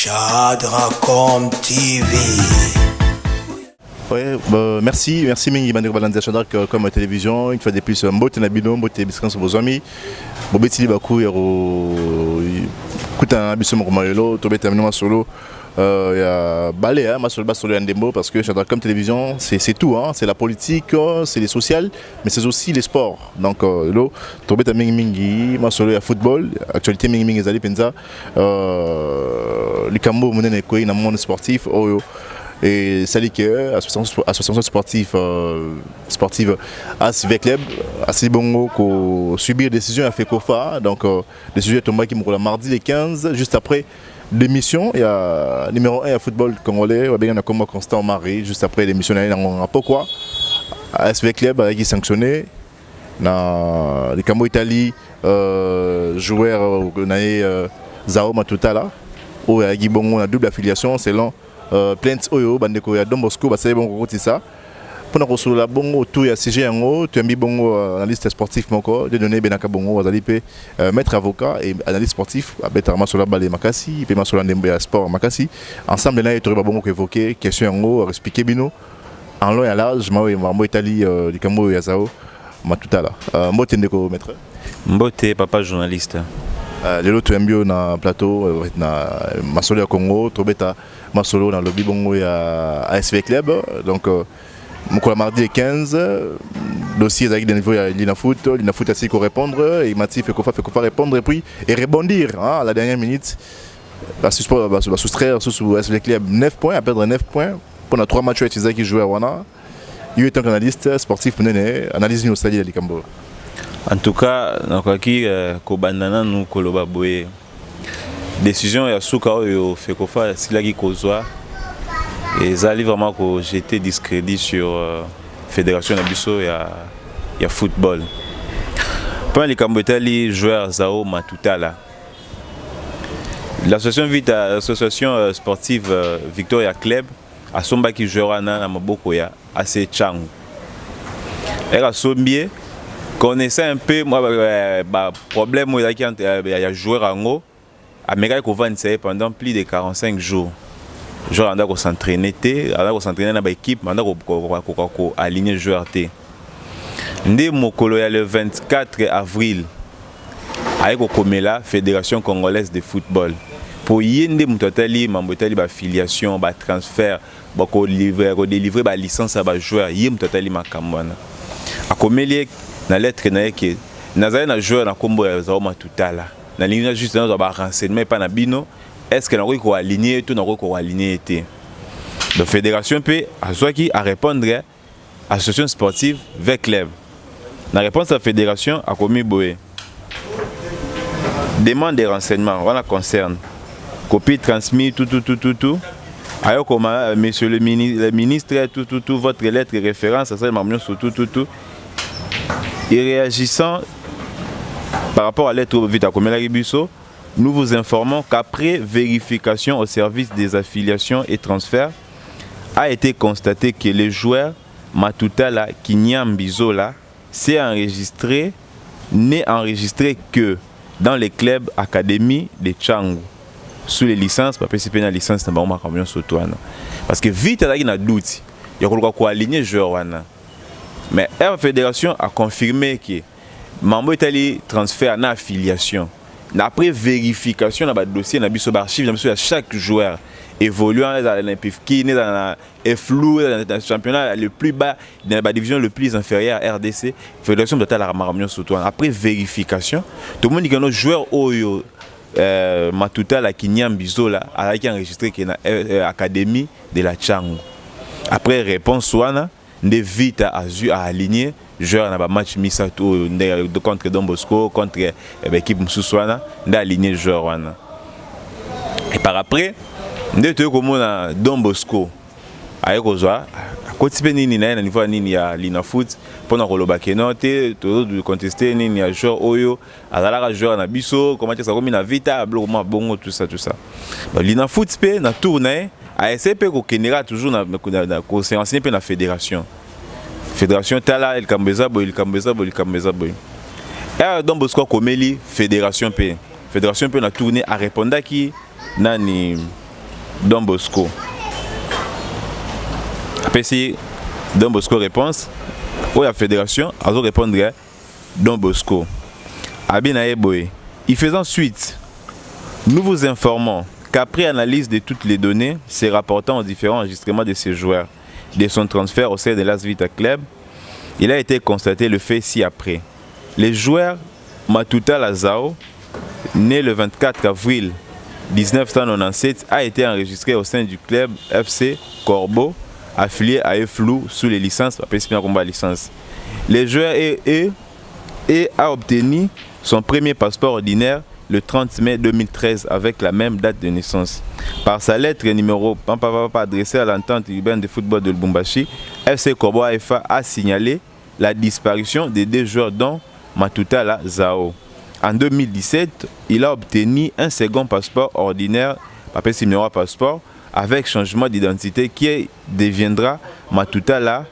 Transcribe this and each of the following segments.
Chadracom TV. Ouais, merci Mingi Bandeko Balanza Chadrak comme télévision. Une fois de plus, Mbote Nabino, Mbote Biscan sur vos amis. Bobeti Bakou, Kouta Bisson Mokomayolo, Tobé Terminement Solo. Il y a Balé, Masolo Solo Ndembo, parce que Chadrak comme télévision, c'est tout. C'est la politique, c'est les sociales, mais c'est aussi les sports. Donc, Tobé Mingi, Masolo, il y a football, actualité Mingi Zali Penza. Le Cambo Mounene Koui, dans le monde sportif. Et ça dit que association sportive ASV Club assez bon qu'on subir des décisions à FECOFA, donc décision tombée qui me mardi les 15 juste après l'émission. Il y a numéro 1 à football congolais, on a comme Constant Marie juste après l'émission on a pourquoi ASV Club qui sanctionné dans les Cambo Italie joueur Zao Matuta là où il y a une double affiliation selon plainte oyo bandeko ya Don Bosco basale bon côté ça pour nous la bon autour ya CG yango tu as mis bon analyste sportif moko de donner benaka bongo bazali pe maître avocat et analyste sportif abeta masola balé makasi pe masola ndembe ya sport makasi ensemble là il ba bongo évoquer question yango expliquer bino en long et en large moi Italie du Cambo ya Zao Matuta là mbote ndeko maître mbote papa journaliste lelo tuyambio na plateau na masolo ya Congo tobeta masolo na lobby bongo ya ASV Club donc mon mardi 15 dossier avec des niveaux Lina Foot a aussi répondre et Matif fait quoi répondre et puis et rebondir à la dernière minute va soustraire sous ASV Club 9 points à perdre 9 points pendant 3 matchs qui jouaient à Wana. Il est un analyste sportif analyse nous au stade de Cambo. En tout cas, nakaki kobandana nous koloba boye décision ya suka oyo FECOFA silaki kozwa et zali vraiment ko jeter discrédit sur fédération na biso ya football. Pendant les Cambotali joueur Zao Matuta là. L'association sportive Victoria Club a somba qui jouera na maboko ya AC Changu. Elle a sombie connaissant un peu moi problème où il y a joueur en haut Amérique qu'on va pendant plus de 45 jours. Joueur on s'entraîner on s'entraîner dans l'équipe on aligner joueur té. Ndé mokolo ya le 24 avril avec Komela Fédération congolaise de football pour yende mutotali mambotali ba filiation ba transfert ba ko délivrer ba licence à ba joueur yem mutotali makambana akomeli na lettre na yeke nazali na joueur na kombo ya Zao Matuta là na ligne juste na ba renseignement pas na bino est-ce que na ko aligner tout na ko aligner été donc fédération peut azwaki à répondre association sportive avec club la réponse à la fédération a commis boé demande des renseignements voilà concerne copie transmise tout ayo comme monsieur le ministre tout votre lettre référence ça serait mamio sur tout. Et réagissant par rapport à l'être vite à Komela Ribusso, nous vous informons qu'après vérification au service des affiliations et transferts, a été constaté que le joueur Matuta la Kinyam Bizola n'est enregistré que dans les clubs académies de Changu sous les licences, pas participer à la licence de Bauma Camion Sotoana. Parce que vite il y a doute, il y a quoi aligner joueur wana. Mais la fédération a confirmé que Mambo Italie transfert en affiliation. Après vérification dans le dossier, dans le archive, chaque joueur évoluant dans l'Olympique, dans le flou, dans le championnat le plus bas, dans la division le plus inférieure à RDC, la fédération de la Maramion surtout. Après vérification, tout le monde dit que nos joueurs Oyo Matuta la Kinyam Bizola a été enregistré dans l'Académie de la Changu. Après réponse Swana, de vite à aligner joueur dans le match Misato contre Don Bosco contre l'équipe Moussouana d'aligner joueur wana et par après de tout comme on Don Bosco avec Ozoa côté nini na niveau nini ya Lina Foot pendant que le bakeno te contester nini ya joueur oyo azalaka joueur na biso comment ça comme na vita bloquement bongo tout ça Lina Foot pe na tourner ASP ko kenera toujours na ko se renseigner pe na fédération tala el kambeza boy et Don Bosco komeli fédération pe na tourner à répondre qui nani Don Bosco. Après, si Don Bosco réponse, ou la fédération, elle répondrait Don Bosco. Abinaye Boye. Il faisant suite, nous vous informons qu'après analyse de toutes les données, se rapportant aux différents enregistrements de ces joueurs, de son transfert au sein de Las Vita Club, il a été constaté le fait ci-après. Les joueurs Matuta Lazao, né le 24 avril 1997, a été enregistré au sein du club FC Corbeau, affilié à Eflou sous les licences, licence. Le joueur a obtenu son premier passeport ordinaire le 30 mai 2013 avec la même date de naissance. Par sa lettre numéro adressée à l'entente urbaine de football de Lubumbashi, FC Corbeau AFA a signalé la disparition des 2 joueurs dont Matuta Lazao. En 2017, il a obtenu un second passeport ordinaire, numéro passeport, avec changement d'identité qui deviendra Matuta La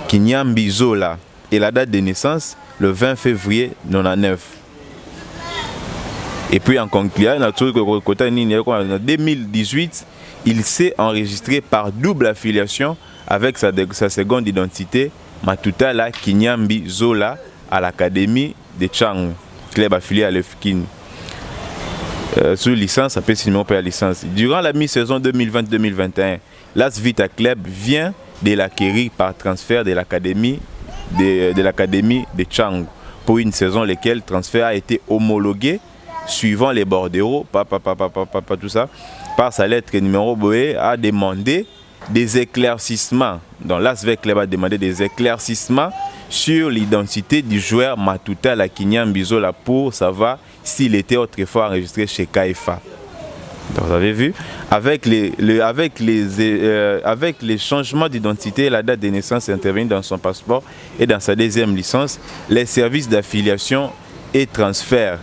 Kinyambi Zola et la date de naissance le 20 février 1999. Et puis en concluant, en 2018, il s'est enregistré par double affiliation avec sa seconde identité, Matuta La Kinyambi Zola, à l'Académie de Changu, club affilié à l'EFKIN. Sous licence, après numéro pour la licence. Durant la mi-saison 2020-2021, Las Vita Club vient de l'acquérir par transfert de l'Académie de Changu pour une saison laquelle le transfert a été homologué suivant les bordereaux, tout ça, par sa lettre numéro Boé a demandé des éclaircissements. Donc Las Vita Club a demandé des éclaircissements sur l'identité du joueur Matuta La Kinyambi Zola pour savoir s'il était autrefois enregistré chez KFA. Donc, vous avez vu, avec les changements d'identité et la date de naissance intervenue dans son passeport et dans sa deuxième licence, les services d'affiliation et transfert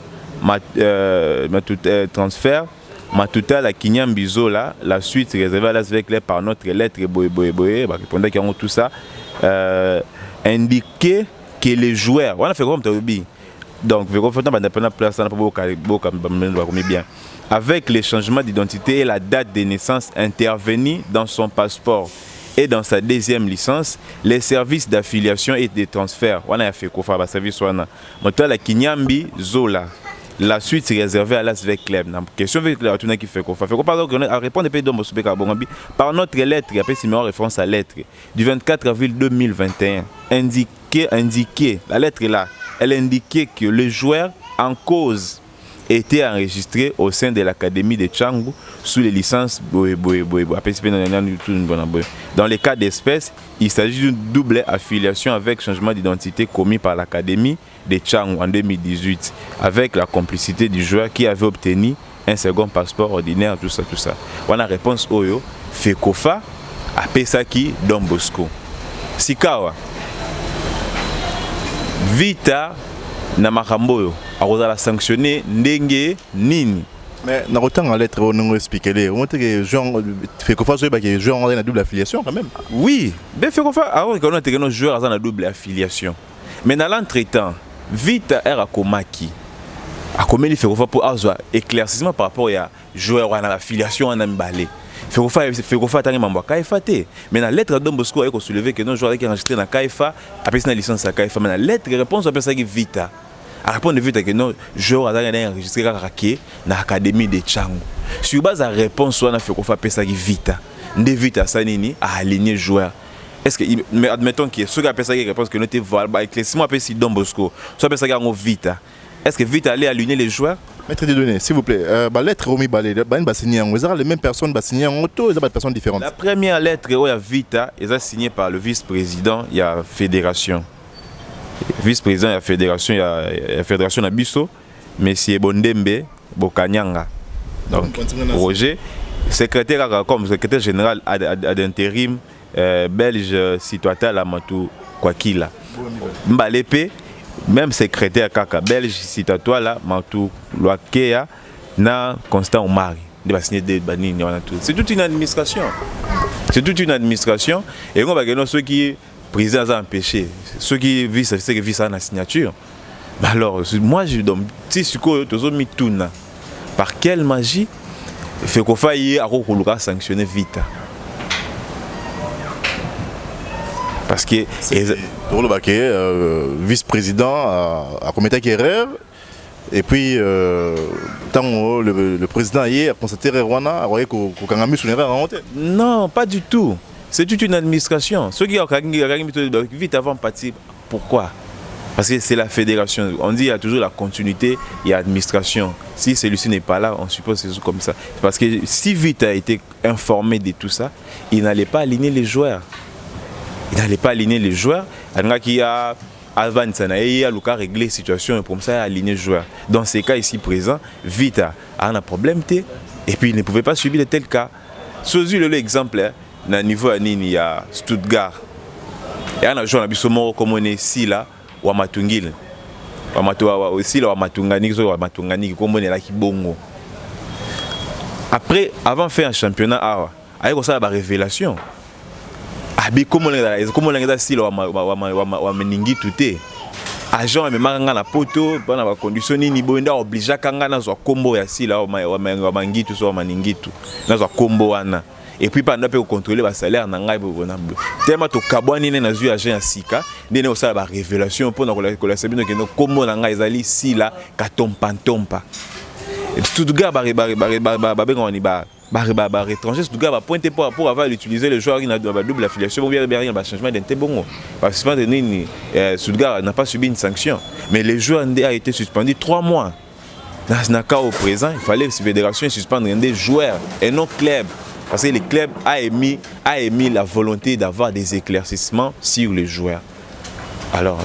Matuta La Kinyambi Zola, la suite réservée à Las Vegas par notre lettre Boé, répondant qu'ils ont tout ça, indiqué que les joueurs, on a fait comme tu donc, avec les changements d'identité et la date de naissance intervenue dans son passeport et dans sa deuxième licence, les services d'affiliation et de transfert, on a fait quoi faire service Matuta La Kinyambi Zola. La suite est réservée à Las Vegas Club. La question qui fait quoi? À répondre par notre lettre, après si référence à lettre du 24 avril 2021, indiqué, la lettre est là, elle indiquait que le joueur en cause était enregistré au sein de l'Académie de Changu sous les licences Boé. Dans les cas d'espèce, il s'agit d'une double affiliation avec changement d'identité commis par l'Académie de Changu en 2018, avec la complicité du joueur qui avait obtenu un second passeport ordinaire, tout ça. On a réponse Oyo, Fekofa, Apesaki, Don Bosco. Sikawa, Vita, Namakamboyo, a sanctionné Ndenge Nini. Mais dans autant en lettre, on a expliqué les joueurs, Fekofa, les joueurs ont une double affiliation quand même. Oui, mais Fekofa, alors qu'on a des joueurs ont une double affiliation. Mais dans l'entretemps, Vita era Komaki. A combien il fait pour avoir éclaircissement par rapport à joueur à l'affiliation en Mbalé. Fekofa tangi mambo KFA té. Mais dans la lettre Don Bosco a soulevé que nos joueurs qui enregistré dans KFA après une licence à KFA. Mais dans la lettre réponse après ça qui Vita. A répondre Vita que nos joueurs a enregistré à dans l'Académie de Changu. Sur base à réponse soit na Fekofa après ça qui Vita. Ndé Vita sanini à aligner joueur. Est-ce que, mais admettons que ceux qui appellent ça qui répondent que nous étions valable, éclaircissement appelle si Don Bosco, soit appelle ça qui a Vita. Est-ce que Vita allait aligner les joueurs? Maître des données, s'il vous plaît, lettre Romi Balé, les mêmes personnes signées en auto, des personnes différentes. La première lettre où il y a Vita, elle est signée par le vice-président, il y a fédération. Vice-président, il y a fédération, il y a fédération Nabiso, M. Bondembe Bokanyanga. Donc, Roger, secrétaire comme secrétaire général d'intérim. Belge Citoata Lamatou Kwakila Mbalepe, même secrétaire Kaka Belge Citoata Lamatou Loakea na Constant Omari. C'est toute une administration. C'est toute une administration. Et on va gagner ceux qui président a empêché, ceux qui vivent ça la signature. Alors, moi je donne si par quelle magie Fekofa y a sanctionné vite. Parce que vice-président a commis une erreur et puis tant le président a constaté Rwanda a voyé qu'on a mis son erreur en tête. Non, pas du tout. C'est toute une administration. Ceux qui ont vite avant partir, pourquoi? Parce que c'est la fédération. On dit qu'il y a toujours la continuité, il y a l'administration. Si celui-ci n'est pas là, on suppose que c'est comme ça. Parce que si Vite a été informé de tout ça, il n'allait pas aligner les joueurs. Il n'allait pas aligner les joueurs. Il y a avant il a régler la situation et comme ça aligner les joueurs. Dans ces cas ici présents, Vite a un problème et puis il ne pouvait pas subir de tels cas. Sozu l'exemple, à niveau il y a Stuttgart. Et on a joué à comme on est ici là. Wamatungile aussi la Wamatungani comme on est là qui bongo. Après avant faire un championnat avec ça la révélation comment on est si la Wameningi tout est agent mais manga na poto pas na condition ni bonda obligé kanga na zo combo ya si la Wamangi tout so Wamaningi tout na zo combo wana. Et puis pendant que contrôler le salaire na ngai bonabo tellement to kabwani na zu agent ya sika ndene osala ba révélation pour na kola sabino ke no kombo na ngai ezali si la katompa Stuttgart ba étranger Stuttgart ba pointer pour avoir utilisé le joueur qui a double affiliation ou bien rien ba changement d'intérêt bon parce que Stuttgart n'a pas subi une sanction mais le joueur a été suspendu 3 mois. Dans le cas au présent, il fallait que la fédération suspendre des joueurs et non club. Parce que le club a émis la volonté d'avoir des éclaircissements sur les joueurs. Alors,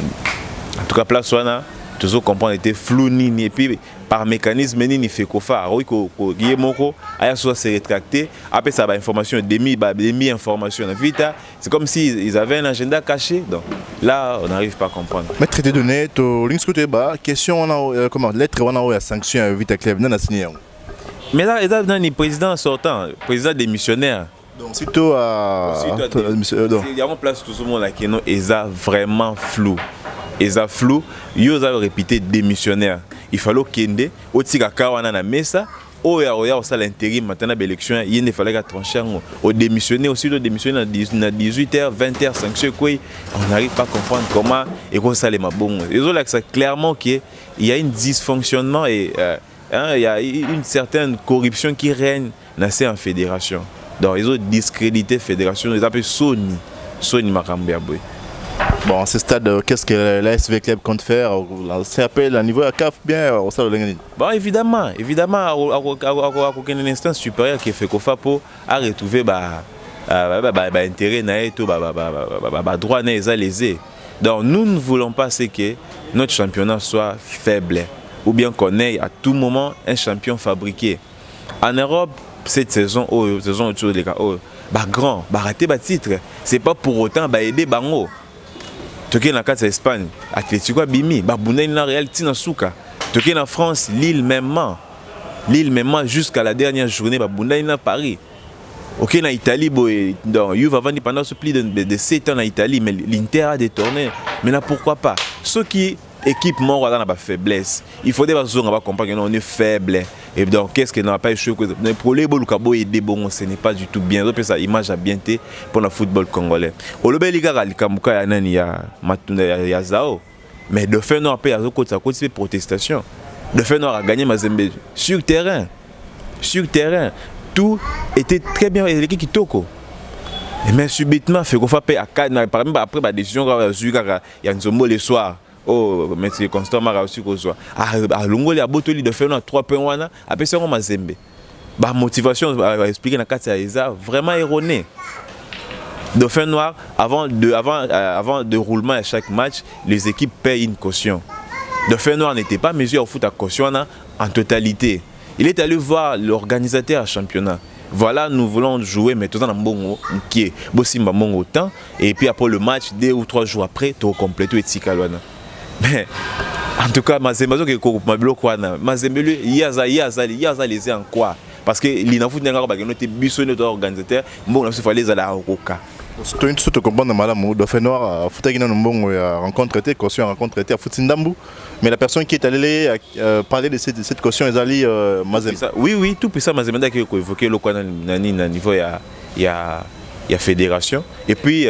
en tout cas, place Wana, toujours comprendre était flou et puis par mécanisme ni fait qu'on fait. Oui, Guillemot a soit se rétracté. Après ça, information demi information vite. C'est comme s'ils avaient un agenda caché. Donc là, on n'arrive pas à comprendre. Mais traité de net, links côté bas, question on a comment lettre on a sanction vite club non signé. Mais là, il y a un président sortant, président démissionnaire. Donc, surtout à. Il y a une place tout ce monde là qui est vraiment flou. Ils ont flou, ils ont répété démissionnaire. Il fallait qu'il y ait un kawana na mesa, au l'intérim maintenant l'élection, il fallait trancher. Au démissionner aussi, au démissionner à 18h, 20h, sanction quoi, on n'arrive pas à comprendre comment et quoi ça les mabons. Ils ont là clairement qu'il y a un dysfonctionnement et il y a une certaine corruption qui règne dans cette fédération. Donc ils ont discrédité la fédération, ils appellent Sony Makambiaboy. Bon, à ce stade, qu'est-ce que la SV Club compte faire? Ça appelle à niveau de CAF bien au sein de l'Angani. Bon, évidemment, à aucun instance supérieur qui fait qu'on fait pour retrouver intérêt droit lésé. Donc nous ne voulons pas que notre championnat soit faible ou bien qu'on ait à tout moment un champion fabriqué. En Europe, cette saison autour des cas, grand, rater titre, c'est pas pour autant aider Bango. Toké na carte Espagne, Atlético Bimi, Babuna na Real Tina Souka. Toké na France, Lille même jusqu'à la dernière journée, Babuna na Paris. Ok na Italie, donc Juve va venir pendant ce plus de 7 ans en Italie, mais l'Inter a détourné. Mais là pourquoi pas? Ceux qui équipe mort dans la faiblesse, il faut comprendre qu'on est faible. Et donc qu'est-ce qui n'a pas échoué? Pour les Bolukabo et des bons, ce n'est pas du tout bien. Donc ça image a bien été pour le football congolais. Au Lobeliga Alikamuka ya Zao, mais de fait non après à côté protestation. De fait non a gagné Mazembe sur terrain. Tout était très bien avec l'équipe Kitoko. Mais subitement fait qu'on fait à Cannes par exemple après la décision il y a Nzombo le soir. Oh, mais c'est constant mara aussi qu'on soit à Longoli à Botoli de faire 3 points wana après c'est Mazembe. Ba motivation à expliquer na carte ça vraiment erroné. Dauphin Noir avant de roulement à chaque match, les équipes payent une caution. Dauphin Noir n'était pas mesuré au foot à caution en totalité. Il est allé voir l'organisateur à championnat. Voilà, nous voulons jouer, mais tout en bon qui est Bossimba Mongo temps et puis après le match 2 ou 3 jours après, tu complètes et Tsikalwana. Mais en tout cas, Mazembe il y a les en quoi? Parce que l'inafoot n'a pas été buissonné notre organisateur. Bon, il fallait aller à Roka. Toi, tu te comprends dans Malamou, Dauphin Noir, Foutagina Nombong a rencontré, caution a rencontré à Foutindambou. Mais la personne qui est allée parler de cette caution est allée Mazem. Oui, tout ça, Mazem, qui a évoqué le niveau, il y a fédération. Et puis,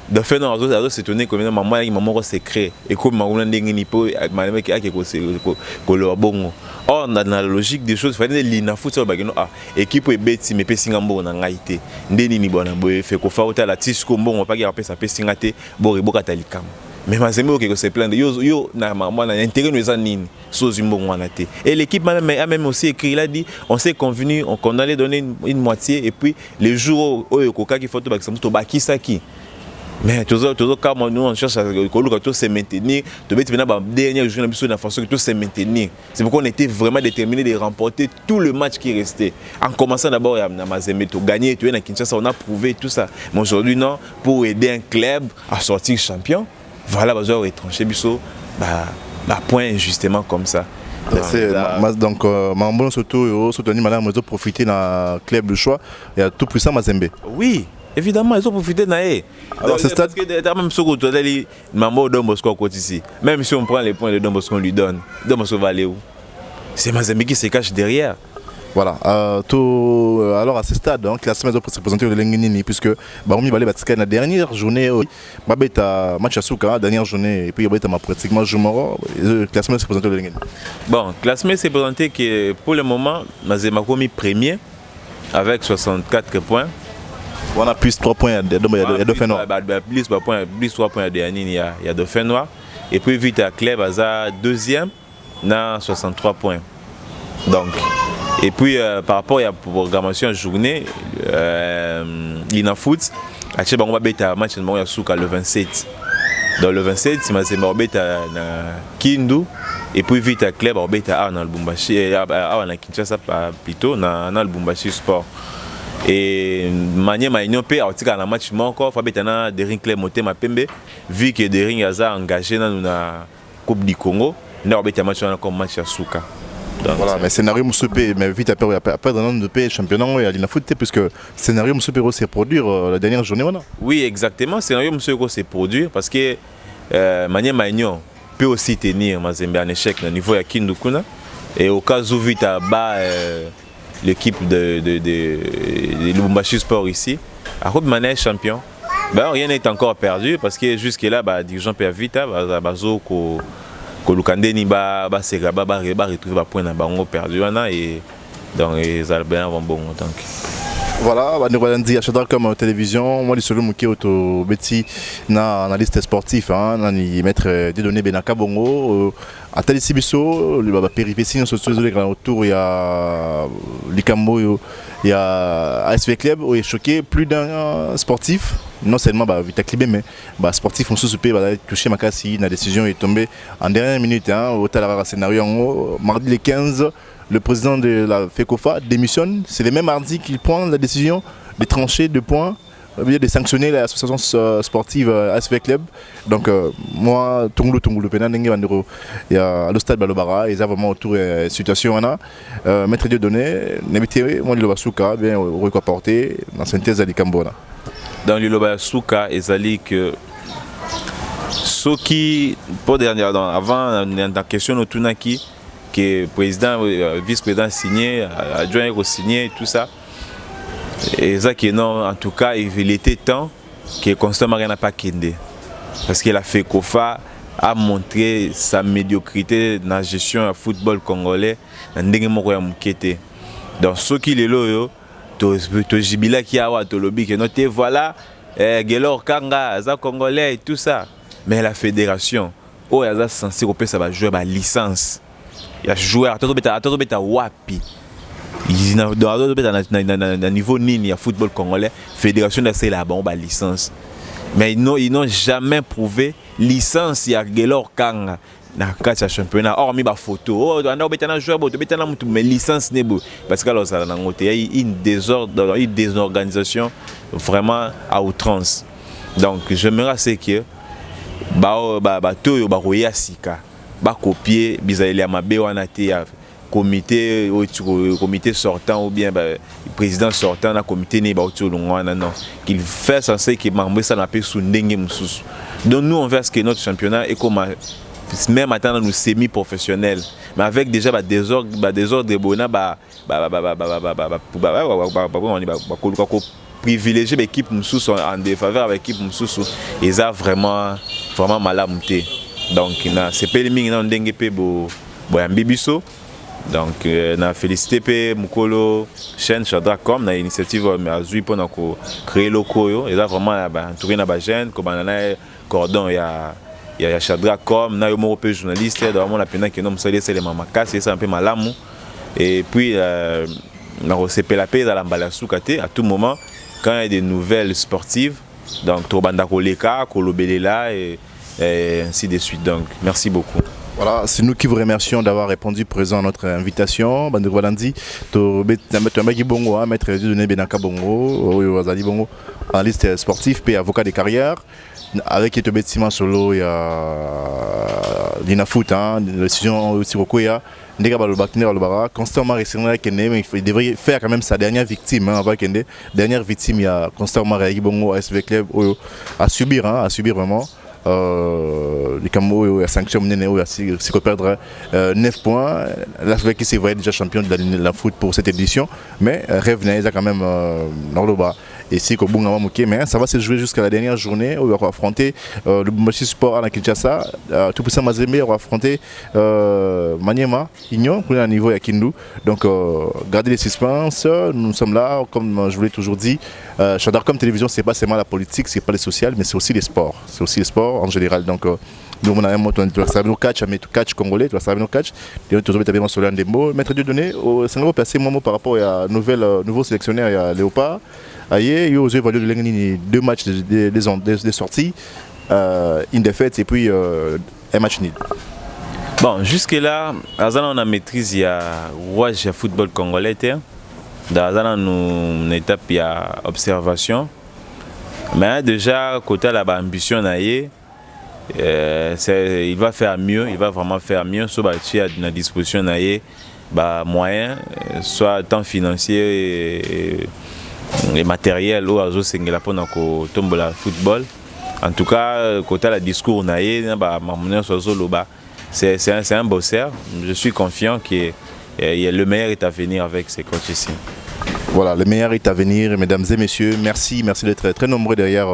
Dauphin Noir a s'étonné comme maman secret. Et comme maman n'a pas bon. Or, dans la logique des choses, il fallait que foot équipe est bête, mais pas singambo na ngaité. Ndeni ni bona boy fait ko fa la tisco bon on pas garder ça pe singate bo rebo katalikam. Mais mazembe que se plaindre yo na maman na intérêt nous anine sozi mbongo wana té. Et l'équipe a même aussi écrit, il a dit on s'est convenu qu'on allait donner une moitié et puis les jours où koka qui faut to baki saki. Mais toujours quand nous on cherche à se maintenir, dernier jour de façon que tout se maintenir. C'est pourquoi on était vraiment déterminé de remporter tout le match qui restait. En commençant d'abord à Mazembe, gagner, tu es à Kinshasa, on a prouvé tout ça. Mais aujourd'hui non, pour aider un club à sortir champion, voilà besoin de retrancher biso, point justement comme ça. Donc, Mambo surtout soutenir madame profiter dans club de choix et à tout puissant Mazembe. Oui. Évidemment, ils ont profité de naïe. Alors, c'est ça. Parce que même ce que tu as dit, Mambo Don Bosco à côté ici. Même si on prend les points de Don Bosco, on lui donne. Don Bosco va aller où? C'est Mazembe qui se cache derrière. Voilà. Alors à ce stade, donc, classement pour se présenter au Lenginini, puisque Baroumi Balé Batika la dernière journée, Babeta match à Souka, dernière journée, et puis Babeta m'a pratiquement Jumoro, le classement se présenté au Lenginini. Bon, le classement s'est présenté que pour le moment, Mazembe a mis premier avec 64 points. On a plus 3 points, il y a Dauphin Noir. Plus 3 points, il y a Dauphin Noir. Et puis vite à Club, à deuxième, dans 63 points. Donc, et puis par rapport à la programmation journée, l'Inafoot, on va mettre un match le 27. Dans le 27, c'est Mazembe à Kindu. Et puis vite à Club, on va mettre à Lubumbashi, à Kinshasa plutôt, dans Lubumbashi Sport. Et manière maïno pe a tika na match encore fa betana Dering Club Motema Pembe vu que Dering a engagé dans la Coupe du Congo na betana match comme match à Souka. Voilà, mais scénario Moussoupe, mais vite après dans le pays championnat et à l'Inafoot puisque scénario Moussoupe s'est produire la dernière journée voilà. Oui, exactement, scénario Moussoupe s'est produire parce que manière maïno peut aussi tenir Mazembe en échec au niveau ya Kindukuna et au cas où vite à bas l'équipe de Lubumbashi Sport ici, à cause de manière champion, rien n'est encore perdu parce que jusque-là, dirigeant Pervita, Bazo, Kolukandeni, retrouver un point dans perdu et donc les Albéens vont bon. Voilà, nous allons dire à comme télévision, moi, je suis le Betty, analyste sportif, je maître Dieudonné Benaka Bongo, à Télé-Sibiso, le péripétie, autour, il y a Likambo, il y a ASV Club, où il est choqué plus d'un sportif, non seulement Vita Klibé, mais sportif, on se peut toucher Makassi, la décision est tombée en dernière minute, au Talara scénario, mardi le 15. Le président de la FECOFA démissionne. C'est le même mardi qu'il prend la décision de trancher 2 points, de sanctionner l'association sportive ASV Club. Donc moi, Tunglu Penanenge Bandero, il y a le stade Balobara, ils ont vraiment autour de la situation. Maître Dieudonné, n'habitez moi le Basuka, bien reporté dans la synthèse à l'Ikambona. Dans le Basuka, ils ont dit que ceux qui, pour dernière, avant la question de Tunaki, que président, vice-président signé, adjoint signé, tout ça. Et ça qui non, en tout cas, il était temps que Constant Marie n'a pas quitté. Parce que la FECOFA a montré sa médiocrité dans la gestion du football congolais dans le donc ceux qui les loyaux, to jibila qui a to lobby que noté voilà, Gelor Kanga, za congolais et tout ça. Mais la fédération, oh, elle a censé que ça va jouer ma licence. Il y a joué à Wapi. Il y a niveau nini à football congolais, fédération d'accès la bombe à licence. Mais ils n'ont jamais prouvé licence à Gelor Kanga dans le championnat. Hormis ma photo, oh, on a joué mais licence n'est pas. Parce que alors ça il y a une désorganisation vraiment à outrance. Donc j'aimerais c'est que copier bizaeli ya mabe wana te comité sortant ou bien président sortant na comité ne ba autour non qu'il fait censé que membre ça n'a pas sous ndenge mususu. Donc nous on veut que notre championnat est comme même attendre nous semi-professionnels mais avec déjà désordre de bona privilégier l'équipe mususu en défaveur avec l'équipe mususu et ça vraiment malamuté. Donc c'est pas les mingi na ndenge pe bo yambibiso. Donc, na félicité pe Mukolo chaîne Shadracom na initiative azui pour créer locaux et là vraiment entouré na ba jeune comme na cordon il y a Shadracom na yo mo pe journaliste vraiment la peine que non ça c'est les mamaka c'est un peu malamu et puis na receper la paix dans l'emballage à tout moment quand il y a des nouvelles sportives donc to banda koleka kolobelela et ainsi de suite. Donc merci beaucoup. Voilà, c'est nous qui vous remercions d'avoir répondu présent à notre invitation. Bandeko Balandi, bongo, maître Dieudonné Benaka Bongo, Bongo, analyste sportif, puis avocat de carrière. Avec Etobe Tsima Solo, il y a Lina Foot, la décision Sirokoya, Ndega Balobakner Alobara, constamment resté Kende, mais il devrait faire quand même sa dernière victime avant Kende. Dernière victime, il y a constamment Réagi Bongo, SV Club, à subir vraiment. Les Camo a sanctionné si perdre 9 points. Là, c'est vrai qu'il s'est déjà champion de la foot pour cette édition, mais rêve n'a quand même dans le bas. Et si mais ça va se jouer jusqu'à la dernière journée où on va affronter le match sport à la Kinshasa. Tout pour ça, Mazembe va affronter Maniema, Ignon, pour un niveau à Kindu. Donc, gardez les suspens. Nous sommes là, comme je vous l'ai toujours dit. Shadracom Télévision, c'est pas seulement la politique, c'est pas le social, mais c'est aussi les sports. C'est aussi les sports en général. Donc, nous, on a un mot, tu vas savoir nos catch, mais catch congolais, tu vas savoir nos catch. Tu vas savoir sur l'un des mots. Maître Dieudonné, c'est un passer mon mot par rapport à nouveau sélectionnaire, il y a Léopard. Aïe, il y a eu 2 matchs de sortie, une défaite et puis un match nul. Bon, jusque-là, on a maîtrise, il y a rouage football congolais. Dans une étape, il y a observation. Mais déjà, côté la ambition, il va faire mieux, il va vraiment faire mieux. Soit il y a une disposition, moyens, soit temps financier et matériel ou azo sengela pona ko tombola football. En tout cas, côté la discours c'est un bosseur. Je suis confiant que le meilleur est à venir avec ces coachs ici. Voilà, le meilleur est à venir, mesdames et messieurs. Merci d'être très nombreux derrière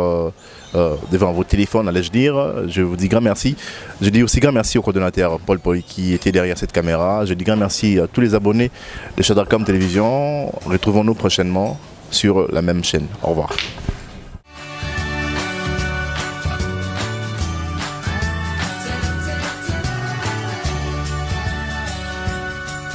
devant vos téléphones, allais-je dire. Je vous dis grand merci. Je dis aussi grand merci au coordonnateur Paul Poli qui était derrière cette caméra. Je dis grand merci à tous les abonnés de Shadracom Télévision. Retrouvons-nous prochainement sur la même chaîne. Au revoir.